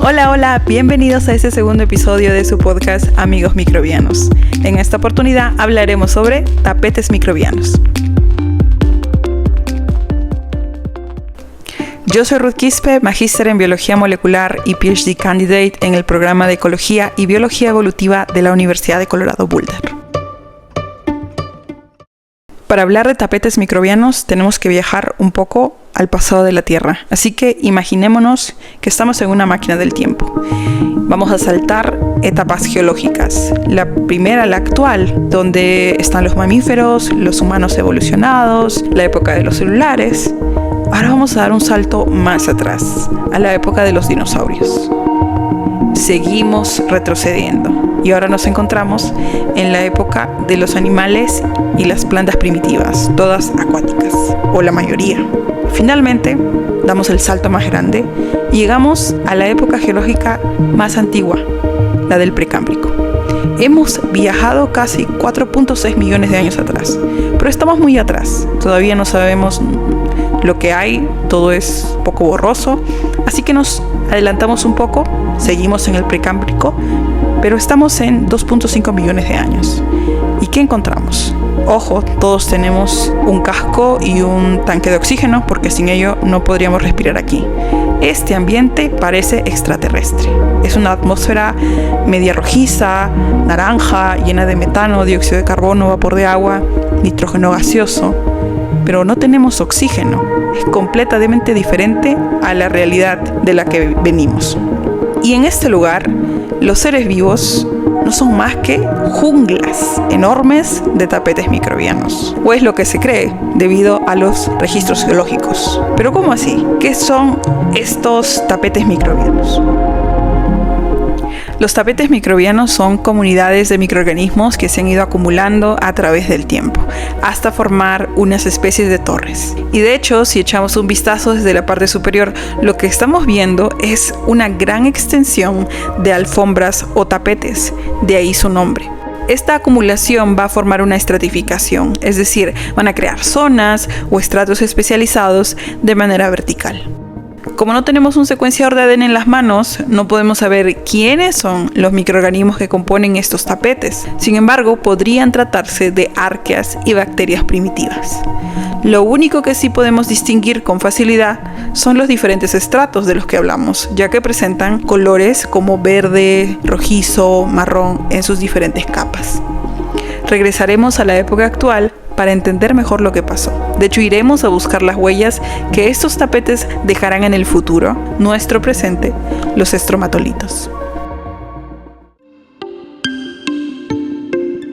Hola, hola, bienvenidos a este segundo episodio de su podcast Amigos Microbianos. En esta oportunidad hablaremos sobre tapetes microbianos. Yo soy Ruth Quispe, magíster en Biología Molecular y PhD Candidate en el programa de Ecología y Biología Evolutiva de la Universidad de Colorado Boulder. Para hablar de tapetes microbianos tenemos que viajar un poco al pasado de la Tierra. Así que imaginémonos que estamos en una máquina del tiempo. Vamos a saltar etapas geológicas. La primera, la actual, donde están los mamíferos, los humanos evolucionados, la época de los celulares. Ahora vamos a dar un salto más atrás, a la época de los dinosaurios. Seguimos retrocediendo y ahora nos encontramos en la época de los animales y las plantas primitivas, todas acuáticas, o la mayoría. Finalmente, damos el salto más grande y llegamos a la época geológica más antigua, la del Precámbrico. Hemos viajado casi 4.6 millones de años atrás, pero estamos muy atrás. Todavía no sabemos lo que hay, todo es poco borroso, así que nos adelantamos un poco, seguimos en el Precámbrico, pero estamos en 2.5 millones de años. ¿Y qué encontramos? Ojo, todos tenemos un casco y un tanque de oxígeno porque sin ello no podríamos respirar aquí. Este ambiente parece extraterrestre. Es una atmósfera media rojiza, naranja, llena de metano, dióxido de carbono, vapor de agua, nitrógeno gaseoso. Pero no tenemos oxígeno. Es completamente diferente a la realidad de la que venimos. Y en este lugar, los seres vivos no son más que junglas enormes de tapetes microbianos. O es lo que se cree debido a los registros geológicos. ¿Pero cómo así? ¿Qué son estos tapetes microbianos? Los tapetes microbianos son comunidades de microorganismos que se han ido acumulando a través del tiempo, hasta formar unas especies de torres. Y de hecho, si echamos un vistazo desde la parte superior, lo que estamos viendo es una gran extensión de alfombras o tapetes, de ahí su nombre. Esta acumulación va a formar una estratificación, es decir, van a crear zonas o estratos especializados de manera vertical. Como no tenemos un secuenciador de ADN en las manos, no podemos saber quiénes son los microorganismos que componen estos tapetes. Sin embargo, podrían tratarse de arqueas y bacterias primitivas. Lo único que sí podemos distinguir con facilidad son los diferentes estratos de los que hablamos, ya que presentan colores como verde, rojizo, marrón en sus diferentes capas. Regresaremos a la época actual para entender mejor lo que pasó. De hecho, iremos a buscar las huellas que estos tapetes dejarán en el futuro, nuestro presente, los estromatolitos.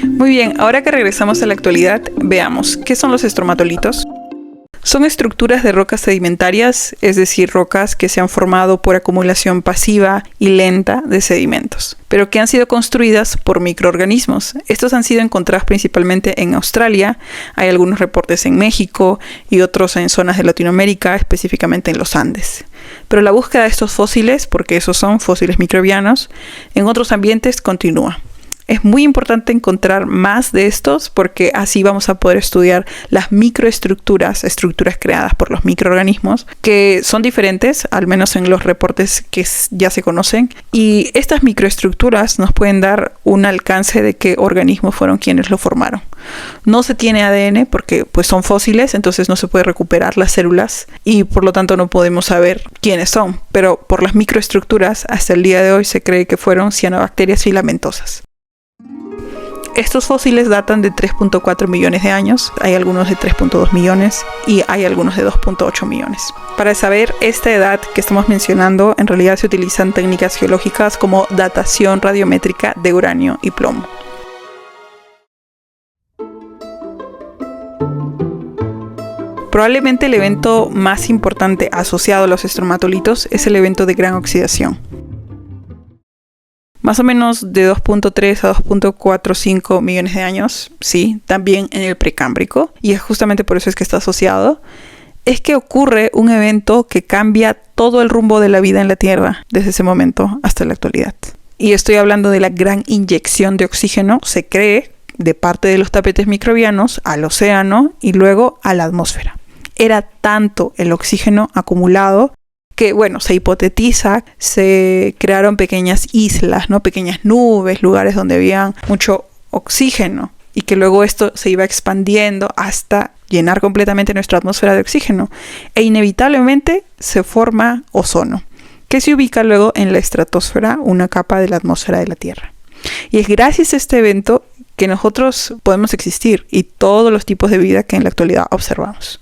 Muy bien, ahora que regresamos a la actualidad, veamos, ¿qué son los estromatolitos? Son estructuras de rocas sedimentarias, es decir, rocas que se han formado por acumulación pasiva y lenta de sedimentos, pero que han sido construidas por microorganismos. Estos han sido encontrados principalmente en Australia, hay algunos reportes en México y otros en zonas de Latinoamérica, específicamente en los Andes. Pero la búsqueda de estos fósiles, porque esos son fósiles microbianos, en otros ambientes continúa. Es muy importante encontrar más de estos porque así vamos a poder estudiar las microestructuras, estructuras creadas por los microorganismos, que son diferentes, al menos en los reportes que ya se conocen. Y estas microestructuras nos pueden dar un alcance de qué organismos fueron quienes lo formaron. No se tiene ADN porque pues son fósiles, entonces no se puede recuperar las células y por lo tanto no podemos saber quiénes son. Pero por las microestructuras, hasta el día de hoy se cree que fueron cianobacterias filamentosas. Estos fósiles datan de 3.4 millones de años, hay algunos de 3.2 millones y hay algunos de 2.8 millones. Para saber esta edad que estamos mencionando, en realidad se utilizan técnicas geológicas como datación radiométrica de uranio y plomo. Probablemente el evento más importante asociado a los estromatolitos es el evento de gran oxidación. Más o menos de 2.3 a 2.45 millones de años, sí, también en el Precámbrico, y es justamente por eso es que está asociado, es que ocurre un evento que cambia todo el rumbo de la vida en la Tierra desde ese momento hasta la actualidad. Y estoy hablando de la gran inyección de oxígeno, se cree, de parte de los tapetes microbianos al océano y luego a la atmósfera. Era tanto el oxígeno acumulado que, bueno, se hipotetiza, se crearon pequeñas islas, ¿no? Pequeñas nubes, lugares donde había mucho oxígeno, y que luego esto se iba expandiendo hasta llenar completamente nuestra atmósfera de oxígeno, e inevitablemente se forma ozono, que se ubica luego en la estratosfera, una capa de la atmósfera de la Tierra. Y es gracias a este evento que nosotros podemos existir y todos los tipos de vida que en la actualidad observamos.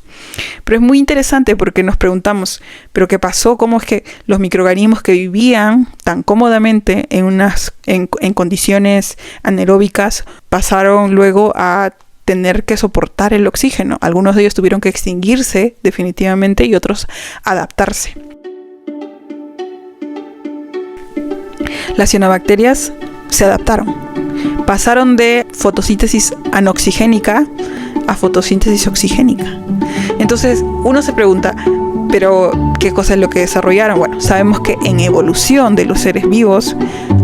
Pero es muy interesante porque nos preguntamos, ¿pero qué pasó? ¿Cómo es que los microorganismos que vivían tan cómodamente en condiciones anaeróbicas pasaron luego a tener que soportar el oxígeno? Algunos de ellos tuvieron que extinguirse definitivamente y otros adaptarse. Las cianobacterias se adaptaron. Pasaron de fotosíntesis anoxigénica a fotosíntesis oxigénica. Entonces uno se pregunta, ¿pero qué cosa es lo que desarrollaron? Bueno, sabemos que en evolución de los seres vivos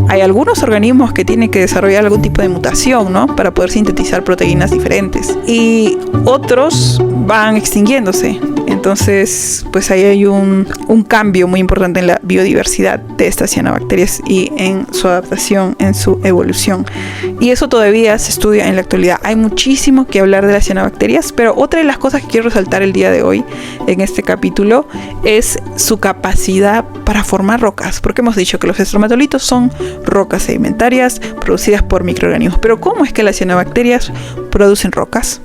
hay algunos organismos que tienen que desarrollar algún tipo de mutación, ¿no? Para poder sintetizar proteínas diferentes. Y otros van extinguiéndose. Entonces, pues ahí hay un cambio muy importante en la biodiversidad de estas cianobacterias y en su adaptación, en su evolución. Y eso todavía se estudia en la actualidad. Hay muchísimo que hablar de las cianobacterias, pero otra de las cosas que quiero resaltar el día de hoy en este capítulo es su capacidad para formar rocas, porque hemos dicho que los estromatolitos son rocas sedimentarias producidas por microorganismos. Pero ¿cómo es que las cianobacterias producen rocas?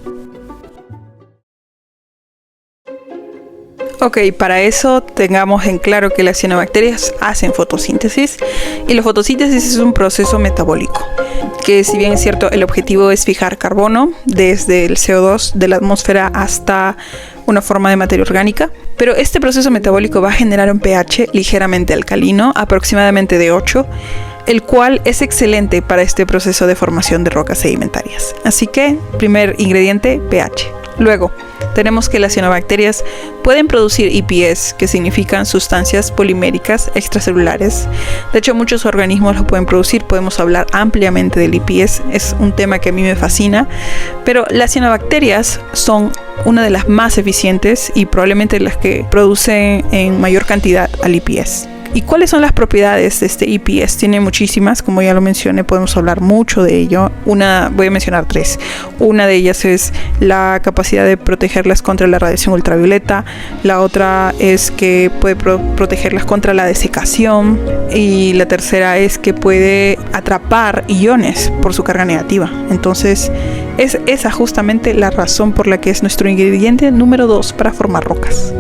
Ok, para eso tengamos en claro que las cianobacterias hacen fotosíntesis, y la fotosíntesis es un proceso metabólico que, si bien es cierto, el objetivo es fijar carbono desde el CO2 de la atmósfera hasta una forma de materia orgánica, pero este proceso metabólico va a generar un pH ligeramente alcalino, aproximadamente de 8, el cual es excelente para este proceso de formación de rocas sedimentarias. Así que, primer ingrediente, pH. Luego, tenemos que las cianobacterias pueden producir EPS, que significan sustancias poliméricas extracelulares. De hecho, muchos organismos lo pueden producir. Podemos hablar ampliamente del EPS. Es un tema que a mí me fascina. Pero las cianobacterias son una de las más eficientes y probablemente las que producen en mayor cantidad al EPS. ¿Y cuáles son las propiedades de este EPS? Tiene muchísimas, como ya lo mencioné, podemos hablar mucho de ello. Voy a mencionar 3. Una de ellas es la capacidad de protegerlas contra la radiación ultravioleta. La otra es que puede protegerlas contra la desecación. Y la tercera es que puede atrapar iones por su carga negativa. Entonces, es esa justamente la razón por la que es nuestro ingrediente número 2 para formar rocas.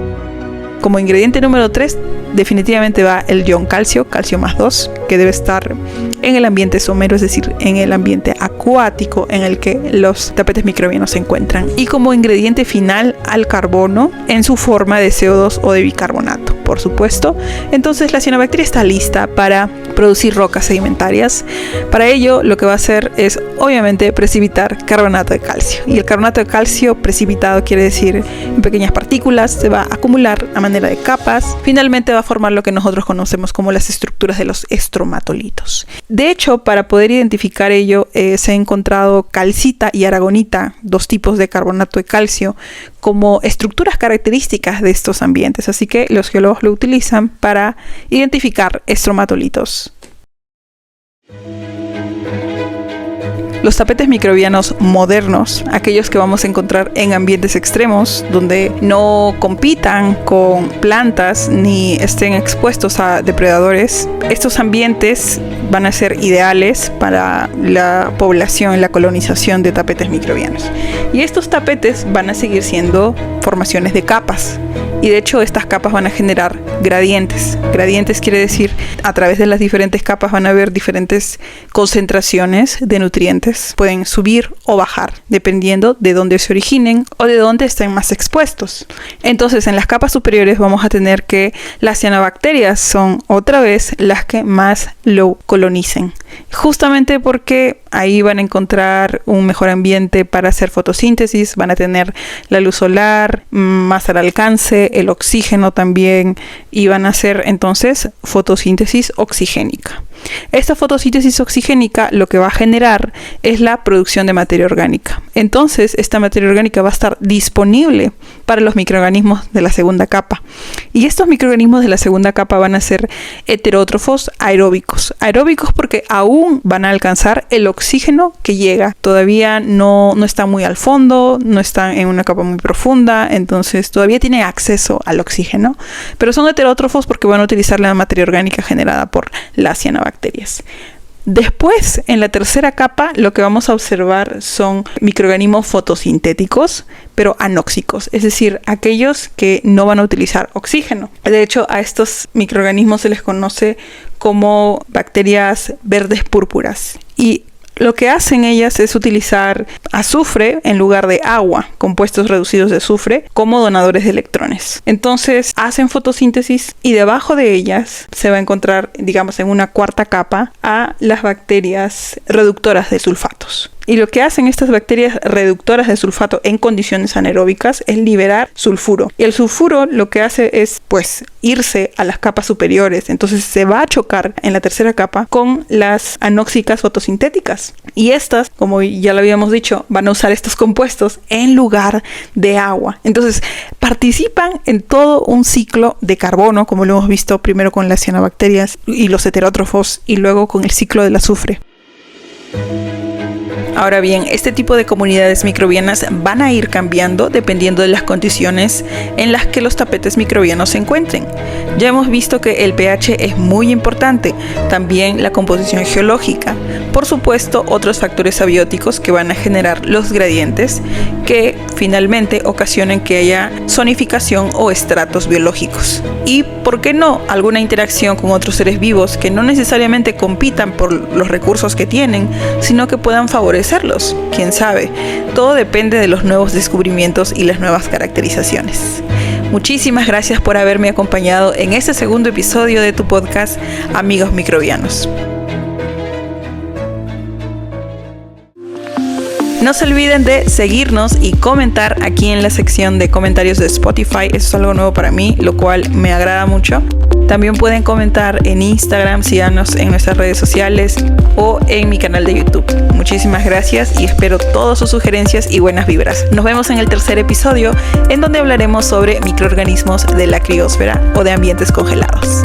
Como ingrediente número 3, definitivamente va el ion calcio, calcio más 2, que debe estar en el ambiente somero, es decir, en el ambiente acuático en el que los tapetes microbianos se encuentran. Y como ingrediente final, al carbono en su forma de CO2 o de bicarbonato, por supuesto. Entonces la cianobacteria está lista para producir rocas sedimentarias. Para ello, lo que va a hacer es, obviamente, precipitar carbonato de calcio. Y el carbonato de calcio precipitado quiere decir en pequeñas partículas, se va a acumular a manera de capas. Finalmente va a formar lo que nosotros conocemos como las estructuras de los estromatolitos. De hecho, para poder identificar ello, se ha encontrado calcita y aragonita, 2 tipos de carbonato de calcio, como estructuras características de estos ambientes. Así que los geólogos lo utilizan para identificar estromatolitos. Los tapetes microbianos modernos, aquellos que vamos a encontrar en ambientes extremos, donde no compitan con plantas ni estén expuestos a depredadores, estos ambientes van a ser ideales para la población, la colonización de tapetes microbianos. Y estos tapetes van a seguir siendo formaciones de capas. Y de hecho estas capas van a generar gradientes. Gradientes quiere decir, a través de las diferentes capas van a haber diferentes concentraciones de nutrientes. Pueden subir o bajar, dependiendo de dónde se originen o de dónde estén más expuestos. Entonces, en las capas superiores vamos a tener que las cianobacterias son otra vez las que más lo colonicen. Justamente porque ahí van a encontrar un mejor ambiente para hacer fotosíntesis, van a tener la luz solar más al alcance, el oxígeno también, y van a hacer entonces fotosíntesis oxigénica. Esta fotosíntesis oxigénica lo que va a generar es la producción de materia orgánica. Entonces, esta materia orgánica va a estar disponible para los microorganismos de la segunda capa. Y estos microorganismos de la segunda capa van a ser heterótrofos aeróbicos. Aeróbicos porque aún van a alcanzar el oxígeno que llega. Todavía no están muy al fondo, no están en una capa muy profunda, entonces todavía tienen acceso al oxígeno. Pero son heterótrofos porque van a utilizar la materia orgánica generada por las cianobacterias. Después, en la tercera capa, lo que vamos a observar son microorganismos fotosintéticos, pero anóxicos, es decir, aquellos que no van a utilizar oxígeno. De hecho, a estos microorganismos se les conoce como bacterias verdes púrpuras. Y lo que hacen ellas es utilizar azufre en lugar de agua, compuestos reducidos de azufre, como donadores de electrones. Entonces hacen fotosíntesis y debajo de ellas se va a encontrar, digamos, en una cuarta capa a las bacterias reductoras de sulfatos. Y lo que hacen estas bacterias reductoras de sulfato en condiciones anaeróbicas es liberar sulfuro. Y el sulfuro lo que hace es, pues, irse a las capas superiores. Entonces se va a chocar en la tercera capa con las anóxicas fotosintéticas. Y estas, como ya lo habíamos dicho, van a usar estos compuestos en lugar de agua. Entonces participan en todo un ciclo de carbono, como lo hemos visto primero con las cianobacterias y los heterótrofos, y luego con el ciclo del azufre. Ahora bien, este tipo de comunidades microbianas van a ir cambiando dependiendo de las condiciones en las que los tapetes microbianos se encuentren. Ya hemos visto que el pH es muy importante, también la composición geológica, por supuesto otros factores abióticos que van a generar los gradientes que finalmente ocasionan que haya zonificación o estratos biológicos. Y, ¿por qué no?, alguna interacción con otros seres vivos que no necesariamente compitan por los recursos que tienen, sino que puedan favorecerlos. Quién sabe, todo depende de los nuevos descubrimientos y las nuevas caracterizaciones. Muchísimas gracias por haberme acompañado en este segundo episodio de tu podcast Amigos Microbianos. No se olviden de seguirnos y comentar aquí en la sección de comentarios de Spotify. Eso es algo nuevo para mí, lo cual me agrada mucho. También pueden comentar en Instagram, síganos en nuestras redes sociales o en mi canal de YouTube. Muchísimas gracias y espero todas sus sugerencias y buenas vibras. Nos vemos en el tercer episodio, en donde hablaremos sobre microorganismos de la criosfera o de ambientes congelados.